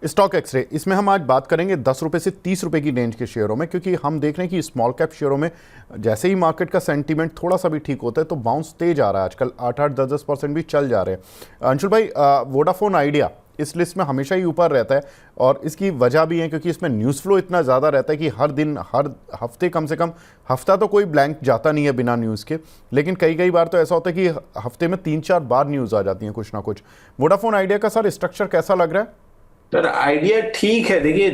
Stock x ray, इसमें हम आज बात करेंगे 10 रुपए से 30 रुपए की रेंज के शेयरों में, क्योंकि हम देख रहे हैं कि स्मॉल कैप शेयरों में जैसे ही मार्केट का सेंटीमेंट थोड़ा सा भी ठीक होता है तो बाउंस तेज आ रहा है। आजकल 8-8, 10-10% भी चल जा रहे हैं। अंशुल भाई, वोडाफोन आइडिया इस लिस्ट में हमेशा ही ऊपर रहता है और इसकी वजह भी है क्योंकि इसमें न्यूज़ फ्लो इतना ज़्यादा रहता है कि हर दिन हर हफ्ते कम से कम हफ्ता तो कोई ब्लैंक जाता नहीं है बिना न्यूज़ के, लेकिन कई कई बार तो ऐसा होता है कि हफ्ते में 3-4 बार न्यूज़ आ जाती है कुछ ना कुछ। वोडाफोन आइडिया का सर स्ट्रक्चर कैसा लग रहा है? सर आइडिया ठीक है। देखिए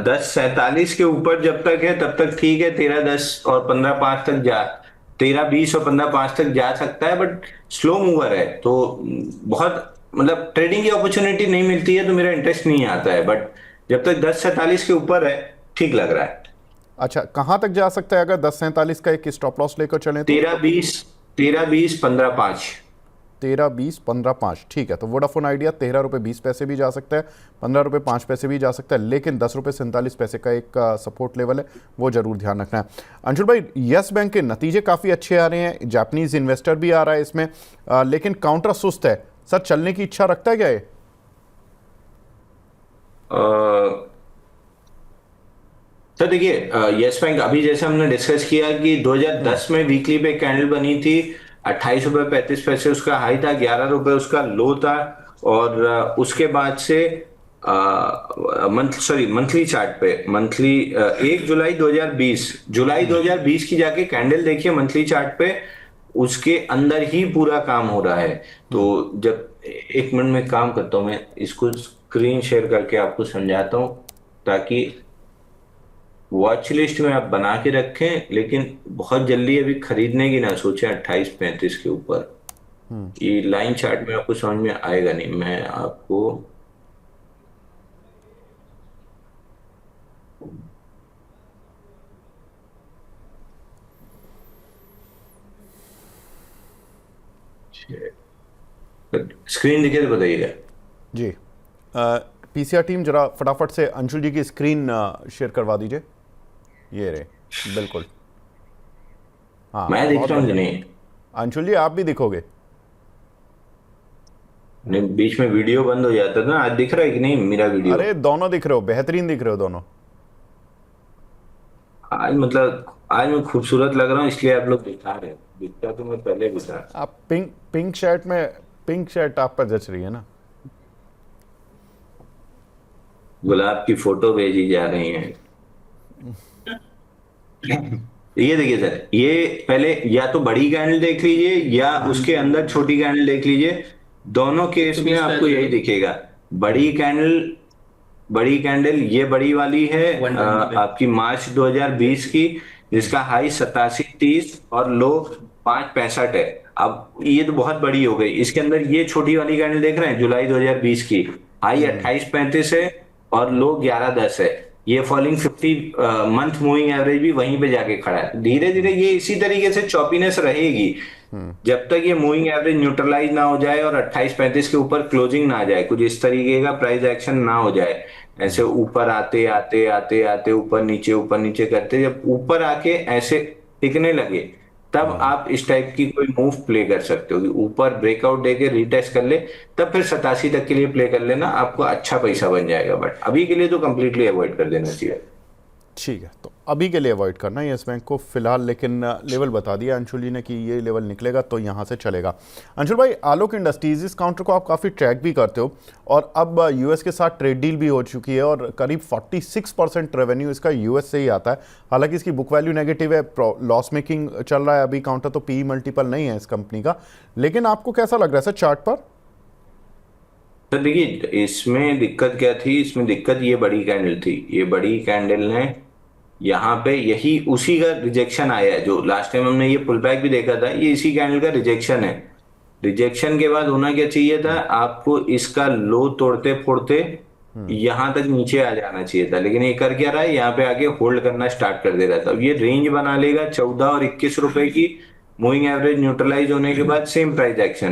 10.47 के ऊपर जब तक है तब तक ठीक है। 13.10 और 15.5 तक जा 13.20 और 15.5 तक जा सकता है, बट स्लो मूवर है तो बहुत मतलब ट्रेडिंग की अपॉर्चुनिटी नहीं मिलती है तो मेरा इंटरेस्ट नहीं आता है। बट जब तक 10.47 के ऊपर है ठीक लग रहा है। अच्छा, कहाँ तक जा सकता है अगर 10.47 का एक स्टॉप लॉस लेकर चलें तो? 13.20, 13.20, 15.5। 13, 20, 15, 5, ठीक है। तो वोडाफोन आइडिया 13 रुपये 20 पैसे भी जा सकता है, 15 रुपये 5 पैसे भी जा सकता है, लेकिन 10 रुपये 47 पैसे का एक सपोर्ट लेवल है, वो जरूर ध्यान रखना है। अंशुल भाई, यस बैंक के नतीजे काफ़ी अच्छे आ रहे हैं, जापानीज इन्वेस्टर भी आ रहा है इसमें, लेकिन काउंटर सुस्त है। सर चलने की इच्छा रखता है क्या ये? तो देखिए यस बैंक अभी जैसे हमने डिस्कस किया कि 2010 में वीकली पे कैंडल बनी थी। 28 रुपए 35 पैसे उसका हाई था, 11 रुपए उसका लो था। और उसके बाद से मंथली चार्ट पे मंथली 1 जुलाई 2020, जुलाई 2020 की जाके कैंडल देखिए मंथली चार्ट पे, उसके अंदर ही पूरा काम हो रहा है। तो जब एक मिनट में काम करता हूं, मैं इसको स्क्रीन शेयर करके आपको समझाता हूं ताकि वॉच लिस्ट में आप बना के रखें, लेकिन बहुत जल्दी अभी खरीदने की ना सोचें 28-35 के ऊपर। ये लाइन चार्ट में आपको समझ में आएगा नहीं, मैं आपको स्क्रीन दिखे तो बताइएगा। जी, पीसीआर टीम जरा फटाफट से अंशुल जी की स्क्रीन शेयर करवा दीजिए। ये रहे, बिल्कुल। हाँ, मैं दिख बहुत रहा हूँ कि बढ़िया। नहीं? अंशुल जी, आप भी दिखोगे। नहीं, बीच में वीडियो बंद हो जाता था ना। आज दिख रहा है कि नहीं मेरा वीडियो? अरे दोनों दिख रहे हो, बेहतरीन दिख रहे हो दोनों। आज मतलब आज मैं खूबसूरत लग रहा हूँ इसलिए आप लोग दिखा रहे हो। दिखता तो मैं पहले भी था। आप पिंक पिंक शर्ट में, पिंक शर्ट आप पर जच रही है ना। गुलाब की फोटो भेजी जा रही है। ये देखिए सर, ये पहले या तो बड़ी कैंडल देख लीजिए या उसके अंदर छोटी कैंडल देख लीजिए। दोनों केस में आपको यही दिखेगा। बड़ी कैंडल बड़ी कैंडल ये बड़ी वाली है आपकी मार्च 2020 की, जिसका हाई 87.30 और लो 5.65 है। अब ये तो बहुत बड़ी हो गई। इसके अंदर ये छोटी वाली कैंडल देख रहे हैं जुलाई 2020 की, हाई 28.35 है और लो 11.10 है। ये फॉलिंग 50 मंथ मूविंग एवरेज भी वहीं पे जाके खड़ा है। धीरे धीरे ये इसी तरीके से चौपीनेस रहेगी जब तक ये मूविंग एवरेज न्यूट्रलाइज ना हो जाए और 28-35 के ऊपर क्लोजिंग ना आ जाए, कुछ इस तरीके का प्राइस एक्शन ना हो जाए। ऐसे ऊपर आते आते आते आते ऊपर नीचे करते, जब ऊपर आके ऐसे टिकने लगे तब आप इस टाइप की कोई मूव प्ले कर सकते हो कि ऊपर ब्रेकआउट देके रीटेस्ट कर ले, तब फिर 87 तक के लिए प्ले कर लेना, आपको अच्छा पैसा बन जाएगा। बट अभी के लिए तो कंप्लीटली अवॉइड कर देना चाहिए। ठीक है, तो अभी के लिए अवॉइड करना है यस बैंक को फिलहाल, लेकिन लेवल बता दिया अंशुल जी ने कि ये लेवल निकलेगा तो यहाँ से चलेगा। अंशुल भाई, आलोक इंडस्ट्रीज इस काउंटर को आप काफ़ी ट्रैक भी करते हो और अब यूएस के साथ ट्रेड डील भी हो चुकी है और करीब 46% रेवेन्यू इसका यूएस से ही आता है। हालांकि इसकी बुक वैल्यू नेगेटिव है, लॉस मेकिंग चल रहा है अभी काउंटर, तो पी मल्टीपल नहीं है इस कंपनी का, लेकिन आपको कैसा लग रहा है सर चार्ट पर? तो देखिए इसमें दिक्कत क्या थी, इसमें दिक्कत ये बड़ी कैंडल थी। ये बड़ी कैंडल ने यहाँ पे यही उसी का रिजेक्शन आया है। जो लास्ट टाइम हमने ये पुल बैक भी देखा था, ये इसी कैंडल का रिजेक्शन है। रिजेक्शन के बाद होना क्या चाहिए था, आपको इसका लो तोड़ते फोड़ते यहां तक नीचे आ जाना चाहिए था, लेकिन ये कर क्या रहा है, यहाँ पे आके होल्ड करना स्टार्ट कर दे रहा था। अब ये रेंज बना लेगा 14 और 21 रुपए की। मूविंग एवरेज न्यूट्रलाइज होने के बाद सेम प्राइस एक्शन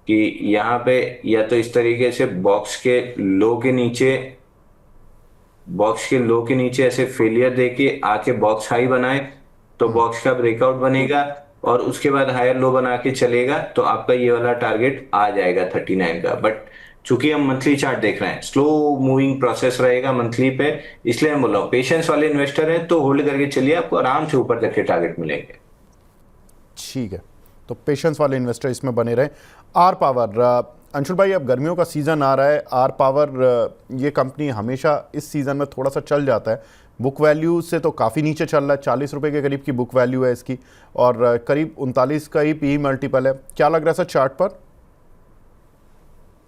कि यहाँ पे या तो इस तरीके से बॉक्स के लो के नीचे ऐसे फेलियर देके आके बॉक्स हाई बनाए तो बॉक्स का ब्रेकआउट बनेगा और उसके बाद हायर लो बना के चलेगा तो आपका ये वाला टारगेट आ जाएगा 39 का। बट चूंकि हम मंथली चार्ट देख रहे हैं, स्लो मूविंग प्रोसेस रहेगा मंथली पे, इसलिए मैं बोल रहा हूँ पेशेंस वाले इन्वेस्टर हैं तो होल्ड करके चलिए, आपको आराम से ऊपर तक के टारगेट मिलेंगे। ठीक है, तो पेशेंस वाले इन्वेस्टर इसमें बने रहे। आर पावर, अंशुल भाई अब गर्मियों का सीज़न आ रहा है, आर पावर ये कंपनी हमेशा इस सीज़न में थोड़ा सा चल जाता है, बुक वैल्यू से तो काफ़ी नीचे चल रहा है, 40 रुपये के करीब की बुक वैल्यू है इसकी, और करीब 39 का ही पी मल्टीपल है। क्या लग रहा है सर चार्ट पर?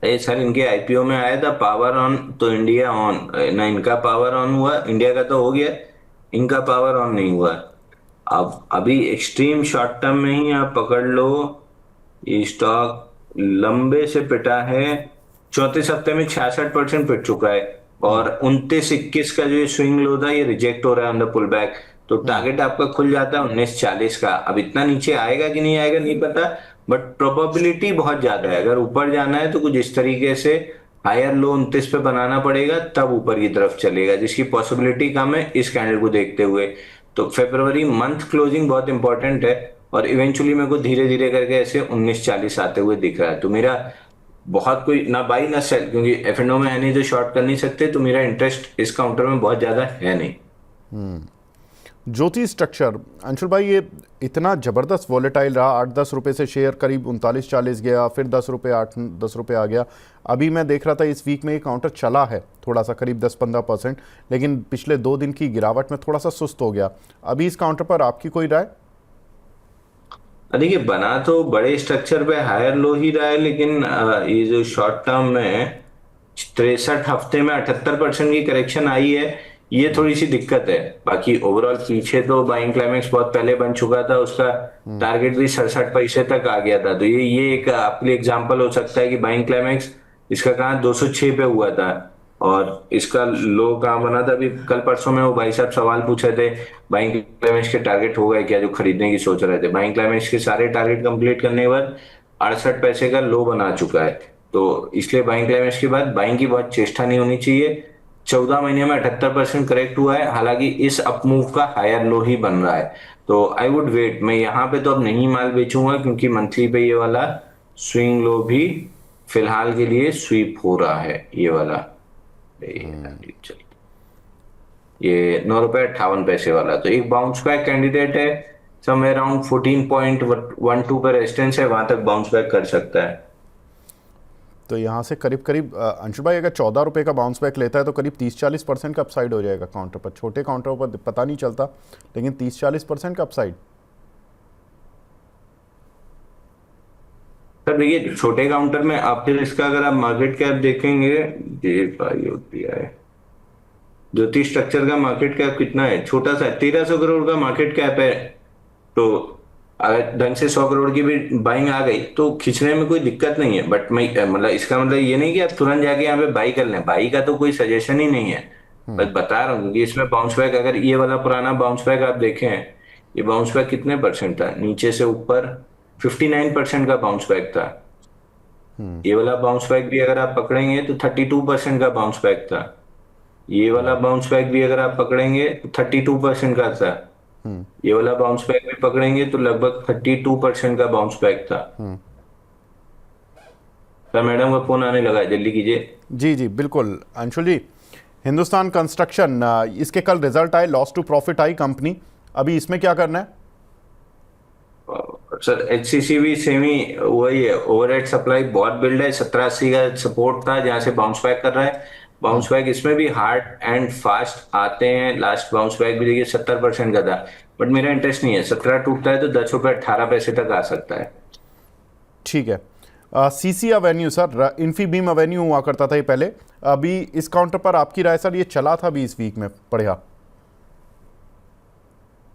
ये सर इनके आईपीओ में आया था पावर ऑन, तो इंडिया ऑन ना, इनका पावर ऑन हुआ, इंडिया का तो हो गया, इनका पावर ऑन नहीं हुआ। अब अभी एक्सट्रीम शॉर्ट टर्म में ही आप पकड़ लो, ये स्टॉक लंबे से पिटा है, 34 हफ्ते में 66% पिट चुका है, और 29-21 का जो ये स्विंग लो था ये रिजेक्ट हो रहा है ऑन द पुल बैक, तो टारगेट आपका खुल जाता है 1940 का। अब इतना नीचे आएगा कि नहीं आएगा नहीं पता, बट प्रोबेबिलिटी बहुत ज्यादा है, अगर ऊपर जाना है तो कुछ इस तरीके से हायर लो 29 पे बनाना पड़ेगा, तब ऊपर की तरफ चलेगा, जिसकी पॉसिबिलिटी कम है इस कैंडल को देखते हुए। तो फरवरी मंथ क्लोजिंग बहुत इंपॉर्टेंट है, और इवेंचुअली मेरे को धीरे धीरे करके ऐसे 1940 आते हुए दिख रहा है, तो मेरा बहुत कोई ना बाई ना सेल, क्योंकि एफ एंड ओ में है नहीं तो शॉर्ट कर नहीं सकते, तो मेरा इंटरेस्ट इस काउंटर में बहुत ज्यादा है नहीं। ज्योति स्ट्रक्चर, अंशुल भाई ये इतना ज़बरदस्त वॉलेटाइल रहा, 8-10 रुपये से शेयर करीब 39-40 गया, फिर 10 रुपये 8-10 रुपये आ गया। अभी मैं देख रहा था इस वीक में ये काउंटर चला है थोड़ा सा, करीब 10-15%, लेकिन पिछले 2 दिन की गिरावट में थोड़ा सा सुस्त हो गया। अभी इस काउंटर पर आपकी कोई राय? देखिए बना तो बड़े स्ट्रक्चर पे हायर लो ही रहा है, लेकिन ये जो शॉर्ट टर्म में 63 हफ्ते में 78% की करेक्शन आई है, ये थोड़ी सी दिक्कत है। बाकी ओवरऑल पीछे तो बाइंग क्लाइमेक्स बहुत पहले बन चुका था, उसका टारगेट भी 67 पैसे तक आ गया था, तो ये एक आपके लिए एग्जांपल हो सकता है कि बाइंग क्लाइमेक्स इसका कहाँ 206 पे हुआ था, और इसका लो कहाँ बना था। अभी कल परसों में वो भाई साहब सवाल पूछ रहे थे बाइंग क्लाइमेक्स के टारगेट हो गए क्या, जो खरीदने की सोच रहे थे, बाइंग क्लाइमेक्स के सारे टारगेट कंप्लीट करने के बाद 68 पैसे का लो बना चुका है, तो इसलिए बाइंग क्लाइमेक्स के बाद बाइंग की बहुत चेष्टा नहीं होनी चाहिए। 14 महीने में 78% करेक्ट हुआ है, हालांकि इस अपमूव का हायर लो ही बन रहा है, तो आई वुड वेट। मैं यहाँ पे तो अब नहीं माल बेचूंगा, क्योंकि मंथली पे ये वाला स्विंग लो भी फिलहाल के लिए स्वीप हो रहा है, ये वाला ये 9 रुपए 58 पैसे वाला, तो एक बाउंस बैक कैंडिडेट है, समवेयर अराउंड 14.12 पे रेजिस्टेंस है, वहां तक बाउंस बैक कर सकता है। तो यहाँ से करीब करीब अंशुल भाई अगर 14 रुपये का बाउंस बैक लेता है तो करीब 30-40% का अपसाइड हो जाएगा काउंटर पर। छोटे काउंटरों पर पता नहीं चलता, लेकिन 30-40% का अपसाइड। सर देखिए छोटे काउंटर में आप फिर इसका अगर आप मार्केट कैप देखेंगे, ये है ज्योति स्ट्रक्चर का मार्केट कैप कितना है, छोटा सा 1300 करोड़ का मार्केट कैप है, तो अगर ढंग से 100 करोड़ की भी बाइंग आ गई तो खींचने में कोई दिक्कत नहीं है। बट मैं मतलब इसका मतलब ये नहीं कि आप तुरंत जाके यहाँ पे बाई कर लें, बाई का तो कोई सजेशन ही नहीं है, बस बता रहा हूँ क्योंकि इसमें बाउंस बैक, अगर ये वाला पुराना बाउंस बैक आप देखें, ये बाउंस बैक कितने परसेंट था, नीचे से ऊपर 59% का बाउंस बैक था। ये वाला बाउंस बैक भी अगर आप पकड़ेंगे तो 32% का बाउंस बैक था। ये वाला बाउंस बैक भी अगर आप पकड़ेंगे तो 32% का था। ये वाला बाउंस बैक भी पकड़ेंगे तो लगभग 32% का बाउंस बैक था। सर मैडम का फोन आने लगा है, जल्दी कीजिए। जी जी बिल्कुल अंशुल जी। हिंदुस्तान कंस्ट्रक्शन, इसके कल रिजल्ट आए, लॉस टू प्रॉफिट आई कंपनी, अभी इसमें क्या करना है? सर एचसीसी भी सेम ही वही है, ओवरहेड सप्लाई बहुत बिल्ड है, 1780 का सपोर्ट था जहां से बाउंस बैक कर रहा है। बाउंस बैक इसमें भी हार्ड एंड फास्ट आते हैं, लास्ट बाउंस बैक भी देखिए 70% का था, बट मेरा इंटरेस्ट नहीं है। 17 टूटता है तो 10 रुपए 18 पैसे तक आ सकता है। ठीक है। CC Avenue sir, Infibeam Avenue हुआ करता था ये पहले, अभी इस काउंटर पर आपकी राय सर? ये चला था अभी इस वीक में बढ़िया।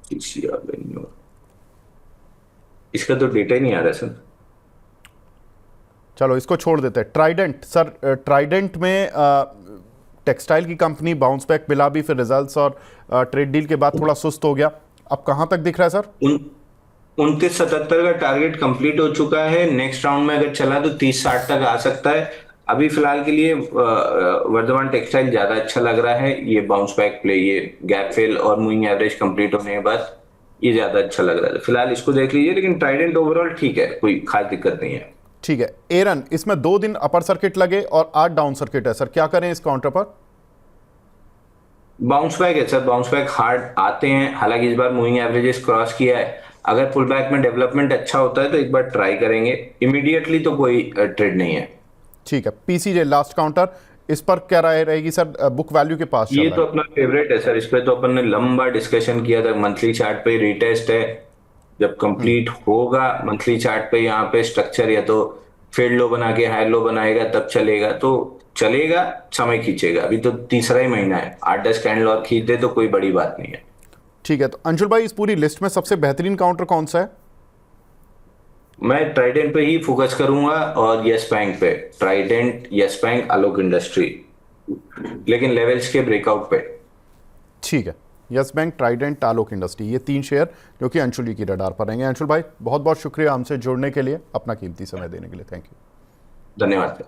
सीसी एवेन्यू इसका तो डेटा ही नहीं आ रहा सर। चलो इसको छोड़ देते हैं। ट्राइडेंट सर, ट्राइडेंट में टेक्सटाइल की कंपनी, बाउंस बैक मिला भी, फिर रिजल्ट्स और ट्रेड डील के बाद थोड़ा सुस्त हो गया, अब कहां तक दिख रहा है सर? 2977 का टारगेट कंप्लीट हो चुका है, नेक्स्ट राउंड में अगर चला तो 3060 तक आ सकता है। अभी फिलहाल के लिए वर्धमान टेक्सटाइल ज्यादा अच्छा लग रहा है, ये बाउंस बैक प्ले, ये गैप फिल और मूविंग एवरेज कंप्लीट होने के बाद ये ज्यादा अच्छा लग रहा है, फिलहाल इसको देख लीजिए। लेकिन ट्राइडेंट ओवरऑल ठीक है, कोई खास दिक्कत नहीं है। ठीक है। एरन, इसमें 2 दिन अपर सर्किट लगे और 8 डाउन सर्किट है सर, क्या करें इस काउंटर पर? बाउंस बैक है सर, बाउंस बैक हार्ड आते हैं, हालांकि इस बार मूविंग एवरेजेस क्रॉस किया है। अगर पुल बैक में डेवलपमेंट अच्छा होता है तो एक बार ट्राई करेंगे, इमीडिएटली तो कोई ट्रेड नहीं है। ठीक है, पीसीजे लास्ट काउंटर, इस पर क्या राय रहेगी सर? बुक वैल्यू के पास चल ये रहा तो है। अपना फेवरेट है सर, इस पे तो अपन ने लंबा डिस्कशन किया था। मंथली चार्ट पे रिटेस्ट है, जब कंप्लीट होगा मंथली चार्ट पे यहाँ पे स्ट्रक्चर या तो फील्ड लो बना के हाई लो बनाएगा तब चलेगा, तो चलेगा, समय खींचेगा। अभी तो तीसरा ही महीना है, 8-10 कैंडल और खींच दे तो कोई बड़ी बात नहीं है। ठीक है, तो अंशुल भाई इस पूरी लिस्ट में सबसे बेहतरीन काउंटर कौन सा है? मैं ट्राइडेंट पे ही फोकस करूंगा और यस बैंक पे, ट्राइडेंट, यस बैंक, आलोक इंडस्ट्री, लेकिन लेवल्स के ब्रेकआउट पे। ठीक है, यस बैंक, ट्राइडेंट, आलोक इंडस्ट्री, ये 3 शेयर जो कि अंशुल जी की रडार पर रहेंगे। अंशुल भाई बहुत बहुत शुक्रिया हमसे जुड़ने के लिए, अपना कीमती समय देने के लिए, थैंक यू। धन्यवाद।